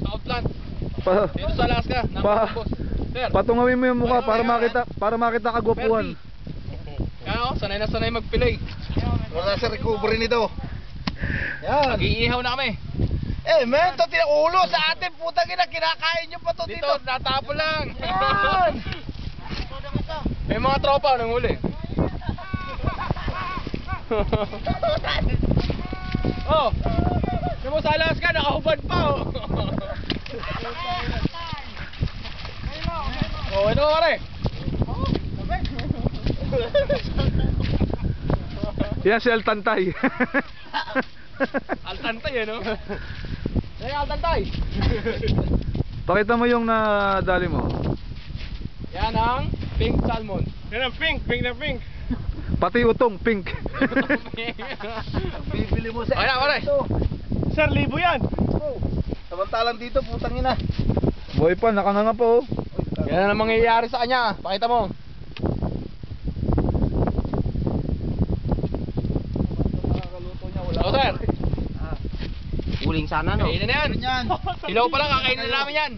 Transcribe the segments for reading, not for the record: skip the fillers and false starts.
outland. Pa, Dito sa Alaska, boss. Sir, patungawin mo yung mukha para makita kagwapuhan. kaya sanay na sanay mag-pilay. Wala sa recovery nito. Yan. Mag-iihaw na kami. Eh, men, ito ulo sa atin, putang ina, kinakain nyo pa to Dito, dito. natapo lang. Yan. May mga tropa nang huli. Oh, yung mo sa Alaska, nakahubad pa oh. Oh, ano ka pare? Yan si Altantay. Altantay no? Ay, Altantay. Pakita mo yung nadali mo. Yan ang pink salmon. Yan ang pink na pink. Pati utong pink. Bibili mo sa Ayan, pare. Sir, libo yan. Samantalang dito, putang ina. Boy pa, nakanganga pa oh. Yan ang mangyayari sa kanya. Pakita mo. Oh, sir. Uling sana, no? Kainin na yan. Hilaw pa lang, kakainin na namin yan.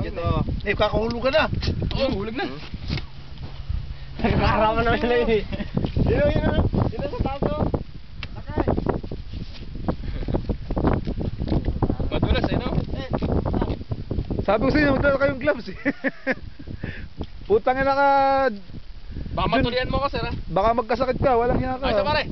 Ito. Eh, kakahulog ka na. Oo, hulog na. Nakaraman naman sila yun eh. Yun sa taso. Madulas no? Sabi ko sa inyo, magdala kayong gloves eh. Putang ina ka. Baka matulian mo ko, sir ha? Baka magkasakit ka, walang hiya ka. Ay, sa pare.